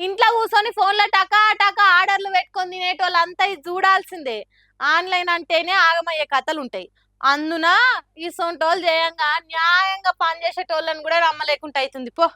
ఇంట్లో కూర్చొని ఫోన్లో టకా టకా ఆర్డర్లు పెట్టుకొని తినేటోళ్ళంతా ఇది చూడాల్సిందే. ఆన్లైన్ అంటేనే ఆగమయ్యే కథలు ఉంటాయి. అందున ఇసొంటోళ్ళు చేయంగా న్యాయంగా పనిచేసేటోళ్ళని కూడా నమ్మలేకుండా అవుతుంది పో.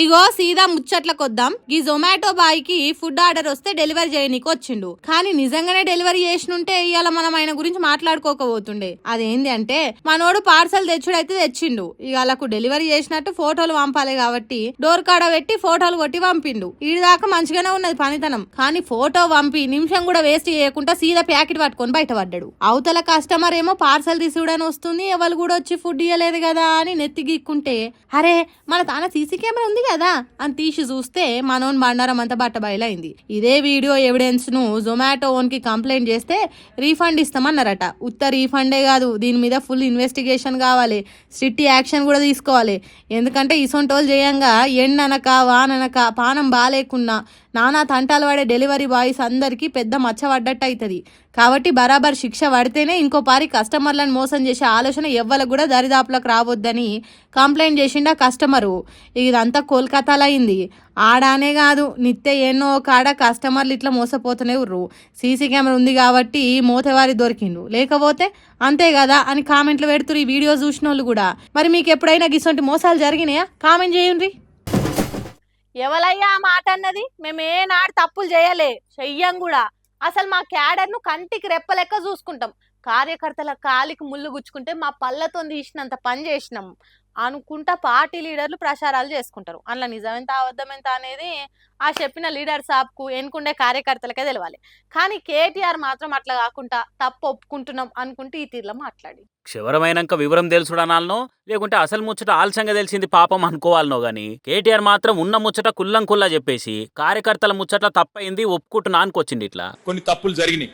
ఇగో సీదా ముచ్చట్లకొద్దాం. ఈ జొమాటో బాయ్ కి ఫుడ్ ఆర్డర్ వస్తే డెలివరీ చేయనీకి వచ్చిండు. కానీ నిజంగానే డెలివరీ చేసినుంటే ఇవాళ మనం ఆయన గురించి మాట్లాడుకోకపోతుండే. అదేంది అంటే మనోడు పార్సల్ తెచ్చుడైతే తెచ్చిండు. ఇక వాళ్ళకు డెలివరీ చేసినట్టు ఫోటోలు పంపాలి కాబట్టి డోర్ కాడ పెట్టి ఫోటోలు కొట్టి పంపిండు. ఈడిదాకా మంచిగానే ఉన్నది పనితనం. కానీ ఫోటో పంపి నిమిషం కూడా వేస్ట్ చేయకుండా సీదా ప్యాకెట్ పట్టుకొని బయటపడ్డాడు. అవతల కస్టమర్ ఏమో పార్సల్ తీసుకుడని వస్తుంది, ఎవరు కూడా వచ్చి ఫుడ్ ఇవ్వలేదు కదా అని నెత్తి గీక్కుంటే, అరే మన తాన సీసీ కెమెరా ఉంది కదా అని తీసి చూస్తే మనోన్ బండారం అంతా బట్టబయలైంది. ఇదే వీడియో ఎవిడెన్స్ ను జొమాటో ఓన్ కి కంప్లైంట్ చేస్తే రీఫండ్ ఇస్తామన్నారట. ఉత్త రీఫండే కాదు, దీని మీద ఫుల్ ఇన్వెస్టిగేషన్ కావాలి, స్ట్రిక్ట్ యాక్షన్ కూడా తీసుకోవాలి. ఎందుకంటే ఇసొంటోళ్ళు చేయంగా ఎండనక వాననక పానం బాలేకున్నా నానా తంటాలు పడే డెలివరీ బాయ్స్ అందరికీ పెద్ద మచ్చ పడ్డట్టు అవుతుంది. కాబట్టి బరాబర్ శిక్ష పడితేనే ఇంకో పారి కస్టమర్లను మోసం చేసే ఆలోచన ఎవ్వలకు కూడా దరిదాపులకు రావద్దని కంప్లైంట్ చేసిండా కస్టమరు. ఇదంతా కోల్కతాలో అయింది. ఆడానే కాదు, నిత్య ఎన్నో కాడ కస్టమర్లు ఇట్లా మోసపోతూనే ఉర్రు. సీసీ కెమెరా ఉంది కాబట్టి మోతేవారి దొరికిండు, లేకపోతే అంతే కదా అని కామెంట్లు పెడుతురు ఈ వీడియో చూసిన వాళ్ళు కూడా. మరి మీకు ఎప్పుడైనా గిసొంటి మోసాలు జరిగినాయా? కామెంట్ చేయండి. ఎవలయ్యా ఆ మాట అన్నది? మేమేనాడు తప్పులు చేయలే, చెయ్యం కూడా. అసలు మా క్యాడర్ను కంటికి రెప్పలెక్క చూసుకుంటాం. కార్యకర్తల కాలికి ముళ్ళు గుచ్చుకుంటే మా పళ్ళతో తీసినంత పని చేసినాం అనుకుంటా పార్టీ లీడర్లు ప్రచారాలు చేసుకుంటారు. అందులో నిజమెంత అబద్ధమెంత అనేది ఆ చెప్పిన లీడర్ సాబ్కు ఎన్నుకుండే కార్యకర్తలకే తెలవాలి. కానీ కేటీఆర్ మాత్రం అట్లా కాకుండా తప్పు ఒప్పుకుంటున్నాం అనుకుంటే ఈ తీరులో మాట్లాడి క్షవరమైనాక వివరం తెలుసుడనాలనో లేకుంటే అసలు ముచ్చట ఆలస్యంగా తెలిసింది పాపం అనుకోవాలనో గాని కేటీఆర్ మాత్రం ఉన్న ముచ్చట కుల్లం కుల్లా చెప్పేసి కార్యకర్తల ముచ్చట తప్పైంది ఒప్పుకుంటున్నా అనుకొచ్చింది. ఇట్లా కొన్ని తప్పులు జరిగినాయి,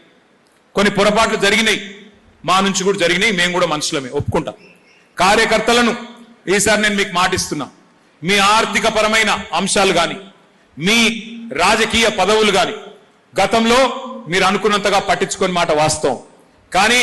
కొన్ని పొరపాట్లు జరిగినాయి, మా నుంచి కూడా జరిగినాయి, మేము కూడా మనుషులమే ఒప్పుకుంటాం. కార్యకర్తలను ఈసారి నేను మీకు మాటిస్తున్నా, మీ ఆర్థిక పరమైన అంశాలు కానీ మీ రాజకీయ పదవులు కానీ గతంలో మీరు అనుకున్నంతగా పట్టించుకొని మాట వాస్తవం. కానీ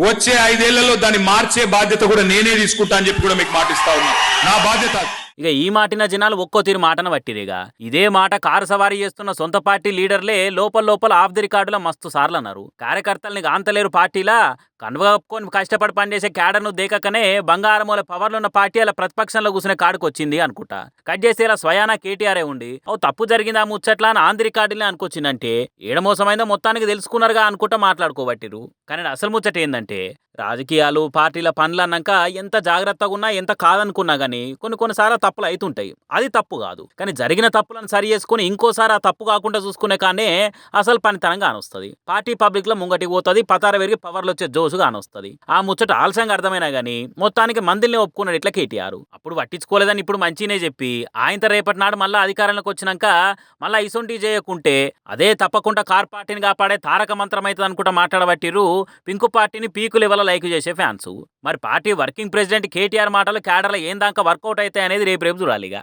వచ్చే 5 ఏళ్లలో దాన్ని మార్చే బాధ్యత కూడా నేనే తీసుకుంటా అని చెప్పి కూడా మీకు మాటిస్తా ఉన్నా. నా బాధ్యత. ఇక ఈ మాటిన జనాలు ఒక్కో తీరు మాటన పట్టిరిగా. ఇదే మాట కారు సవారీ చేస్తున్న సొంత పార్టీ లీడర్లే లోపల ఆఫ్ ది రికార్డులో మస్తు సార్లు అన్నారు. కార్యకర్తల్ని గాంతలేరు పార్టీలా కనుగొని కష్టపడి పనిచేసే క్యాడర్ను దేకకనే బంగారమూల పవర్లున్న పార్టీ అలా ప్రతిపక్షంలో కూర్చునే కాడికి వచ్చింది అనుకుంటా. కట్ చేసేలా స్వయానా కేటీఆరే ఉండి తప్పు జరిగిందా ముచ్చట్లా అని ఆన్ ది రికార్డులే అనుకొచ్చిందంటే ఏడమోసమైందో మొత్తానికి తెలుసుకున్నారుగా అనుకుంటా మాట్లాడుకోబట్టిరు. కానీ అసలు ముచ్చట ఏందంటే రాజకీయాలు పార్టీల పనులు అన్నాక ఎంత జాగ్రత్తగా ఉన్నా ఎంత కాదనుకున్నా గానీ కొన్నిసార్లు తప్పులు అవుతుంటాయి. అది తప్పు కాదు, కానీ జరిగిన తప్పులను సరి చేసుకుని ఇంకోసారి ఆ తప్పు కాకుండా చూసుకునే కానీ అసలు పనితనంగా కానొస్తుంది. పార్టీ పబ్లిక్ లో ముంగటికి పోతుంది, పతార పెరిగి పవర్లు వచ్చే జోసు కానొస్తుంది. ఆ ముచ్చట ఆలస్యంగా అర్థమైనా గానీ మొత్తానికి మందిల్ని ఒప్పుకున్నాడు ఇట్లా కేటీఆర్. అప్పుడు పట్టించుకోలేదని ఇప్పుడు మంచినే చెప్పి ఆయన రేపటి నాడు మళ్ళీ అధికారంలోకి వచ్చినాక మళ్ళీ ఇసొంటి చేయకుంటే అదే తప్పకుండా కార్ పార్టీని కాపాడే తారక మంత్రం అవుతుంది అనుకుంటా మాట్లాడబట్టిరు పింకు పార్టీని పీకు లెవెల్ లైక్ చేసే ఫ్యాన్స్. మరి పార్టీ వర్కింగ్ ప్రెసిడెంట్ కేటీఆర్ మాటలు క్యాడర్లో ఏం దాకా వర్కౌట్ అవుతాయి అనేది రేపు చూడాలిగా.